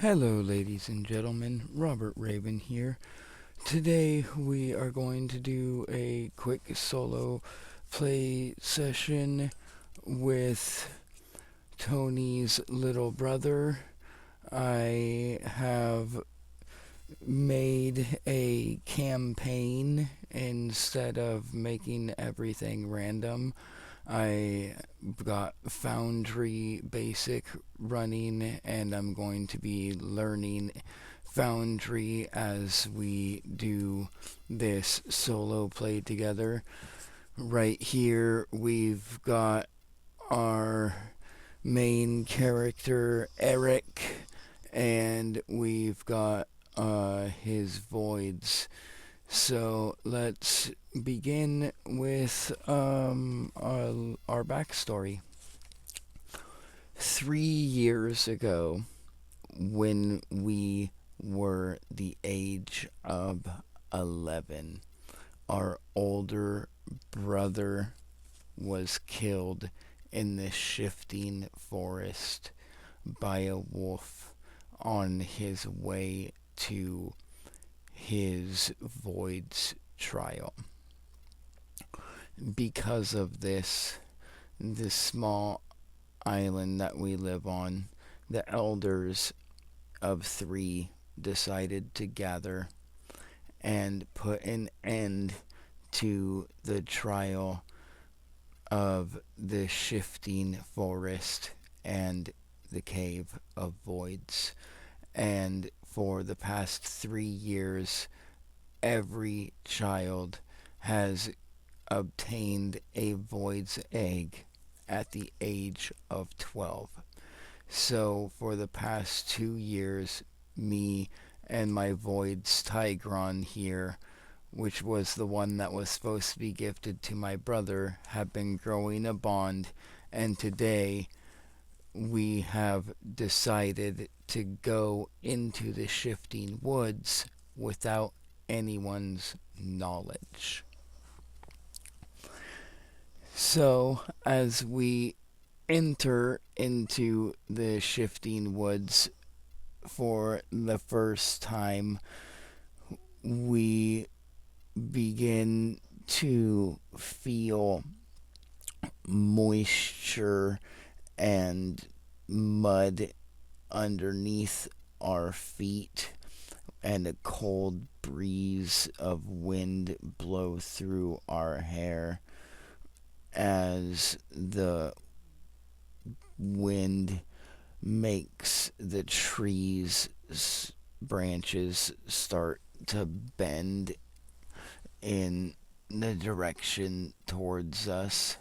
Hello, ladies and gentlemen. Robert Raven here. Today we are going to do a quick solo play session with Tony's little brother. I have made a campaign instead of making everything random. I got Foundry Basic running, and I'm going to be learning Foundry as we do this solo play together. Right here, we've got our main character, Eric, and we've got his voids. So let's begin with our backstory. 3 years ago, when we were the age of 11, our older brother was killed in the shifting forest by a wolf on his way to his void's trial. Because of this small island that we live on, the elders of three decided to gather and put an end to the trial of the shifting forest and the cave of voids. And for the past 3 years, every child has obtained a void's egg at the age of 12. So for the past 2 years, me and my void's Tigron here, which was the one that was supposed to be gifted to my brother, have been growing a bond, and today we have decided to go into the shifting woods without anyone's knowledge. So, as we enter into the shifting woods for the first time, we begin to feel moisture and mud underneath our feet, and a cold breeze of wind blow through our hair as the wind makes the trees' branches start to bend in the direction towards us.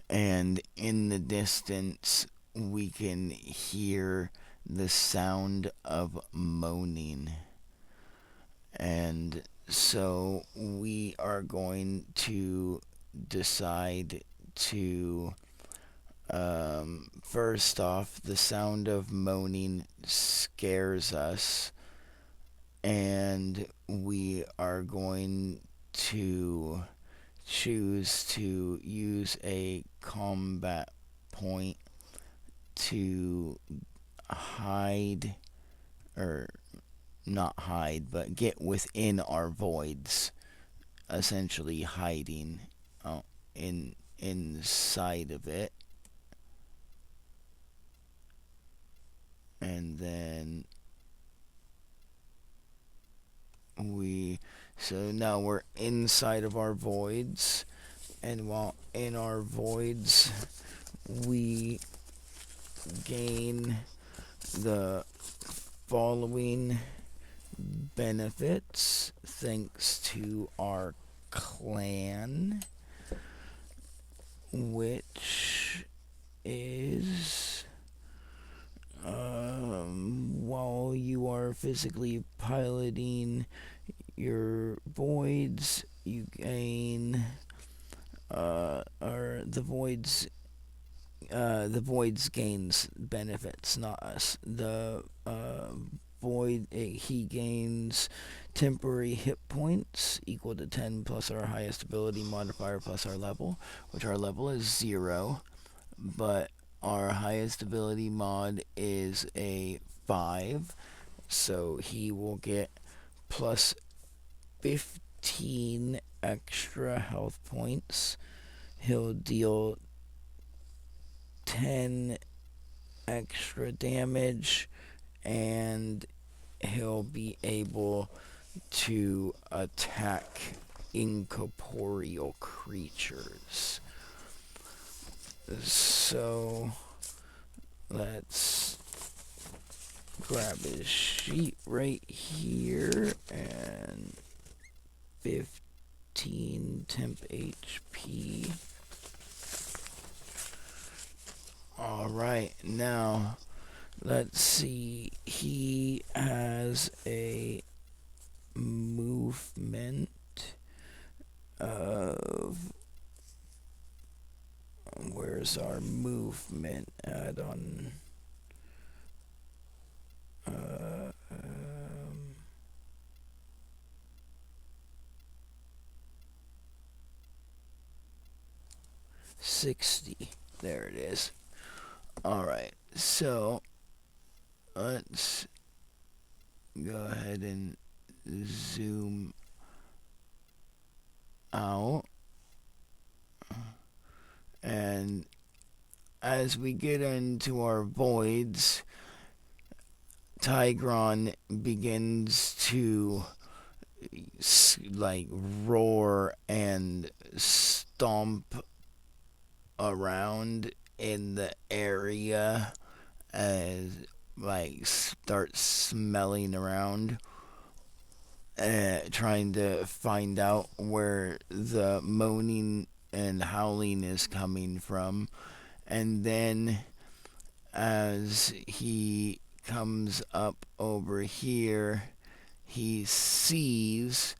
And in the distance, we can hear the sound of moaning. And so we are going to decide to, first off, the sound of moaning scares us, and we are going to choose to use a combat point to hide, or not hide, but get within our voids, essentially hiding inside of it. And then so now we're inside of our voids, and while in our voids, we gain the following benefits thanks to our clan, which is, while you are physically piloting your voids, you gain, or the voids gains benefits, not us. The void, he gains temporary hit points equal to 10 plus our highest ability modifier plus our level, which our level is 0. But our highest ability mod is a 5, so he will get plus 15 extra health points. He'll deal 10 extra damage, and he'll be able to attack incorporeal creatures. So let's grab his sheet right here, and 15 temp HP. Alright, now let's see. He has a movement of... Where's our movement add-on? 60. There it is. Alright, so let's go ahead and zoom out. And as we get into our voids, Tigron begins to like roar and stomp around in the area, as like start smelling around, trying to find out where the moaning and howling is coming from. And then as he comes up over here, he sees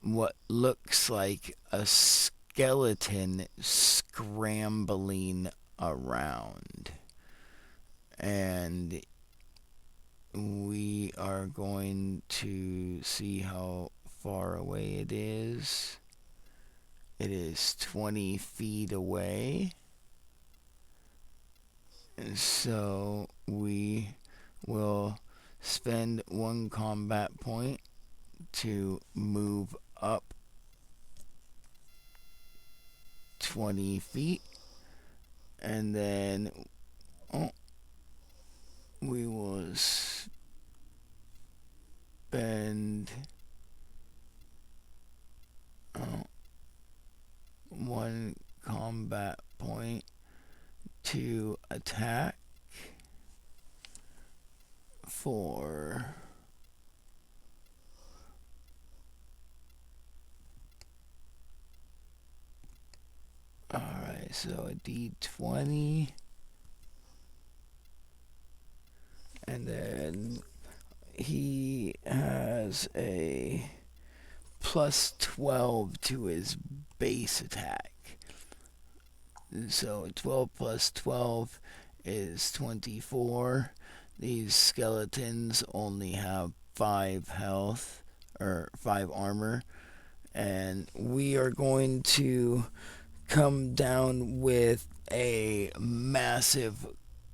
what looks like a skeleton scrambling around. And we are going to see how far away it is. It is 20 feet away. And so we will spend 1 combat point to move up 20 feet. And then we will spend 1 combat point to attack for alright, so a D20, and then he has a plus 12 to his base attack. So 12 plus 12 is 24. These skeletons only have 5 health, or 5 armor. And we are going to come down with a massive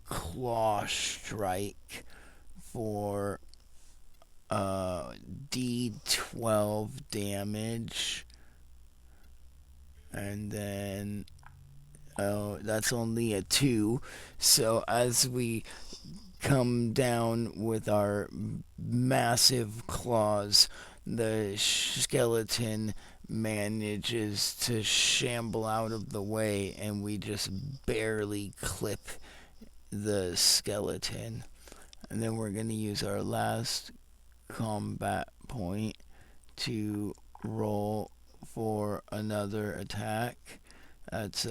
claw strike for D12 damage. And then that's only a 2. So as we come down with our massive claws, the skeleton manages to shamble out of the way, and we just barely clip the skeleton. And then we're going to use our last combat point to roll for another attack. That's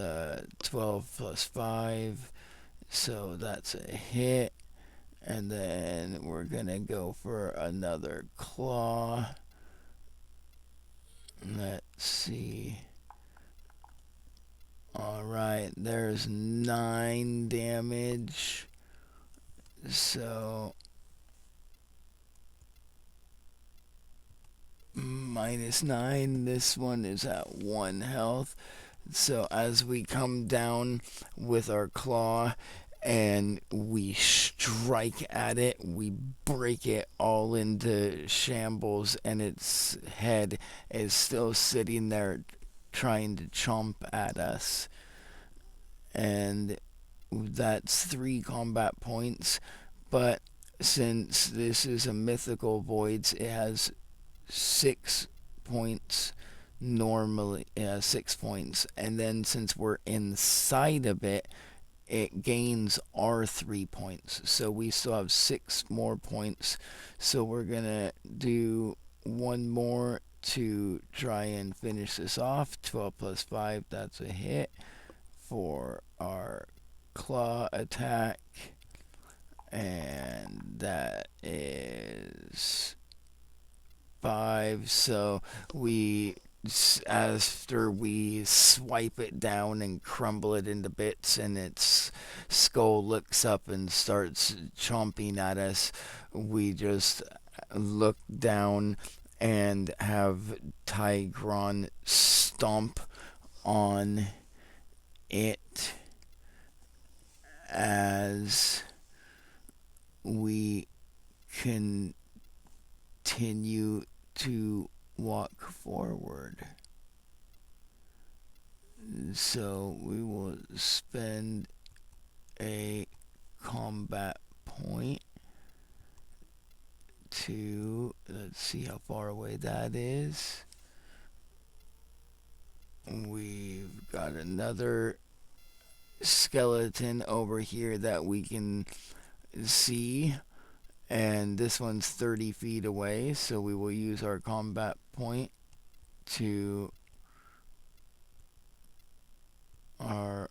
12 plus 5, so that's a hit. And then we're gonna go for another claw. Let's see. Alright, there's 9 damage. So minus 9, this one is at 1 health. So as we come down with our claw and we strike at it, we break it all into shambles, and its head is still sitting there trying to chomp at us. And that's 3 combat points. But since this is a mythical voids, it has 6 points normally, 6 points, and then since we're inside of it, it gains our 3 points. So we still have 6 more points. So we're gonna do one more to try and finish this off. 12 plus 5, that's a hit for our claw attack. And that is 5. So we, after we swipe it down and crumble it into bits, and its skull looks up and starts chomping at us, we just look down and have Tigron stomp on it as we continue to walk forward. So we will spend a combat point to, let's see how far away that is. We've got another skeleton over here that we can see, and this one's 30 feet away, so we will use our combat point to our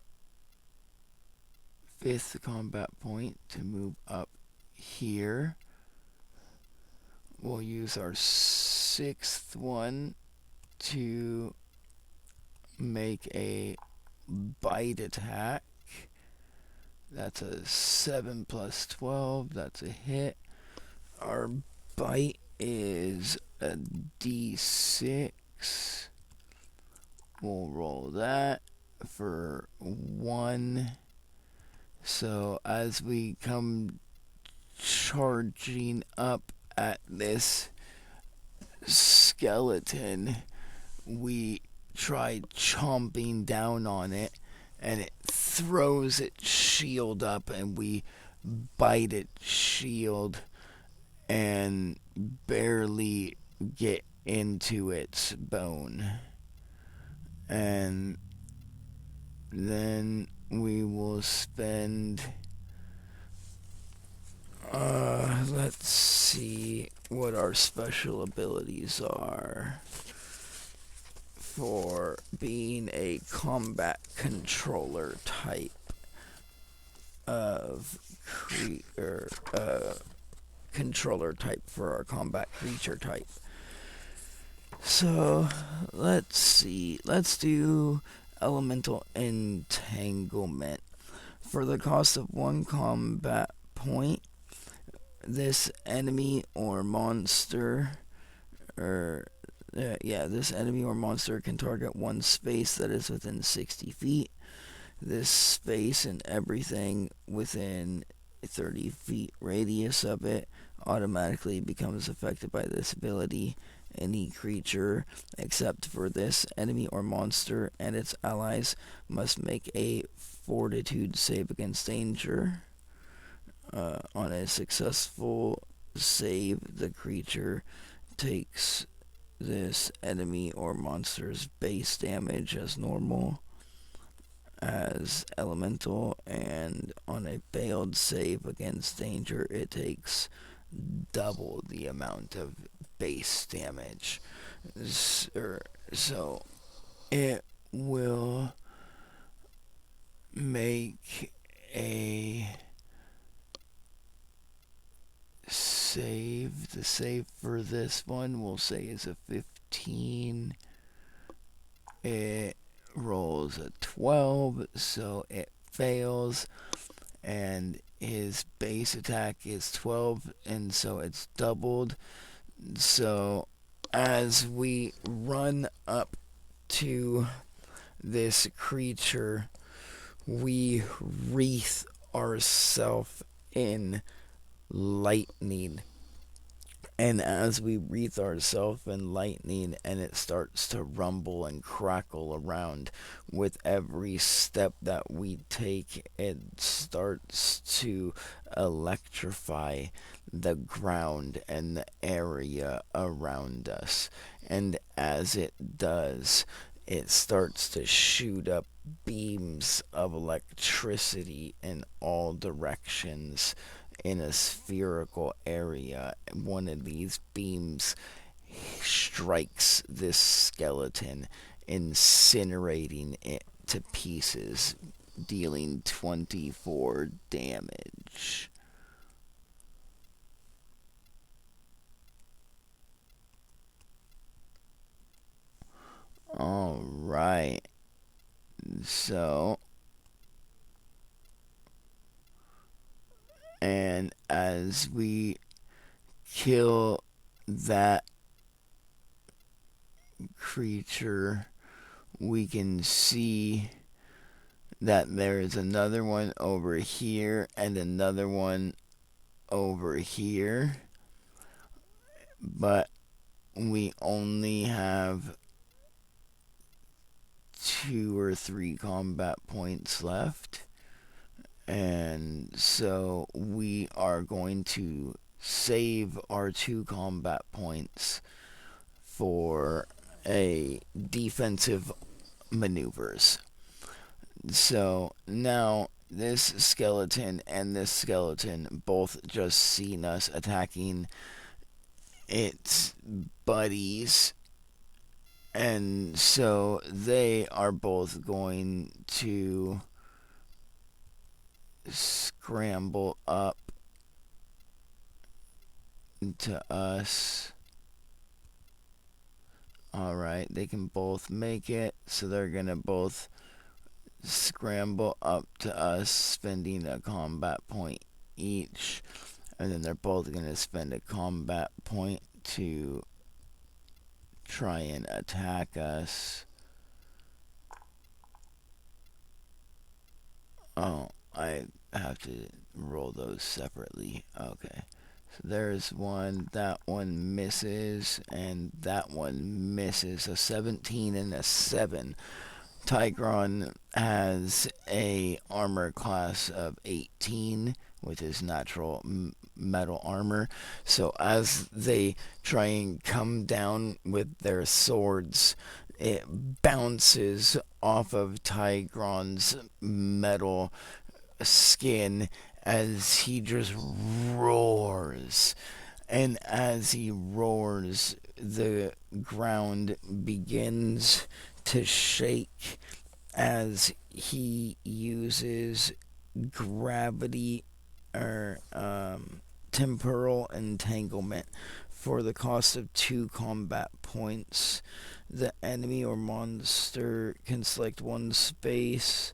5th combat point to move up here. We'll use our 6th one to make a bite attack. That's a 7 plus 12, that's a hit. Our bite is a d6. We'll roll that for 1. So as we come charging up at this skeleton, we try chomping down on it, and it throws its shield up, and we bite its shield and barely get into its bone. And then we will spend, let's see what our special abilities are for being a combat controller type of controller type for our combat creature type. So let's see, let's do elemental entanglement. For the cost of 1 combat point, this enemy or monster, this enemy or monster can target one space that is within 60 feet. This space and everything within a 30 feet radius of it automatically becomes affected by this ability. Any creature except for this enemy or monster and its allies must make a fortitude save against danger. On a successful save, the creature takes this enemy or monster's base damage as normal, as elemental, and on a failed save against danger, it takes double the amount of base damage. So it will make a save. The save for this one we'll say is a 15. It rolls a 12, so it fails, and his base attack is 12, and so it's doubled. So as we run up to this creature, we wreath ourselves in lightning. And as we wreath ourselves in lightning and it starts to rumble and crackle around with every step that we take, it starts to electrify the ground and the area around us. And as it does, it starts to shoot up beams of electricity in all directions in a spherical area. One of these beams strikes this skeleton, incinerating it to pieces, dealing 24 damage. Alright, so, and as we kill that creature, we can see that there is another one over here and another one over here, but we only have 2 or 3 combat points left. And so we are going to save our 2 combat points for a defensive maneuvers. So now this skeleton and this skeleton both just seen us attacking its buddies, and so they are both going to scramble up to us. Alright, they can both make it, so they're gonna both scramble up to us, spending a combat point each, and then they're both gonna spend a combat point to try and attack us. Oh, I have to roll those separately. Okay. So there's one, that one misses, and that one misses. A 17 and a 7. Tigron has a armor class of 18, which is natural metal armor. So as they try and come down with their swords, it bounces off of Tigron's metal skin as he just roars. And as he roars, the ground begins to shake as he uses gravity or temporal entanglement. For the cost of 2 combat points, the enemy or monster can select one space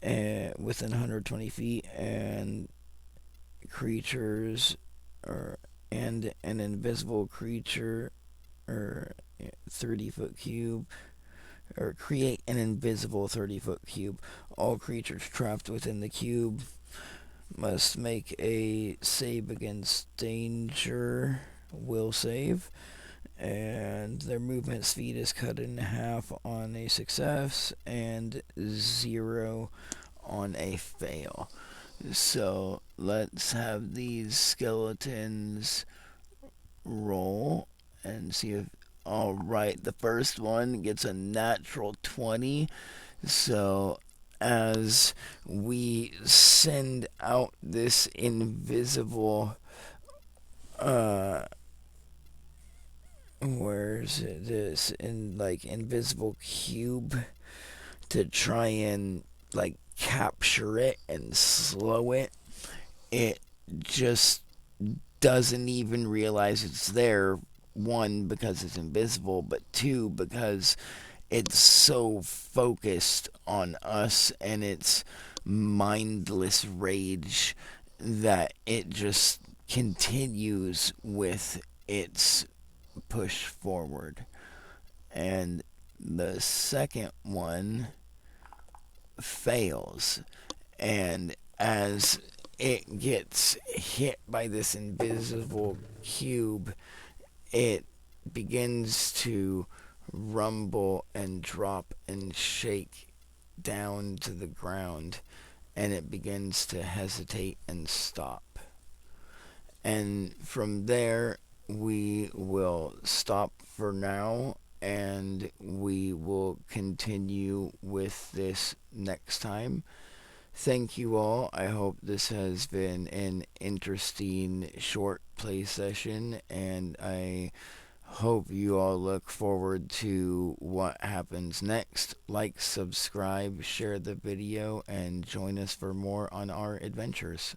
within 120 feet, and creatures and an invisible creature or 30-foot cube, or create an invisible 30-foot cube. All creatures trapped within the cube must make a save against danger, will save, and their movement speed is cut in half on a success and 0 on a fail. So let's have these skeletons roll and see if... Alright, the first one gets a natural 20. So as we send out this invisible where's it, this invisible cube to try and capture it and slow it, it just doesn't even realize it's there. 1, because it's invisible, but 2, because it's so focused on us and its mindless rage that it just continues with its push forward. And the second one fails. And as it gets hit by this invisible cube, it begins to rumble and drop and shake down to the ground, and it begins to hesitate and stop. And from there, we will stop for now, and we will continue with this next time. Thank you all. I hope this has been an interesting short play session, and I hope you all look forward to what happens next. Like, subscribe, share the video, and join us for more on our adventures.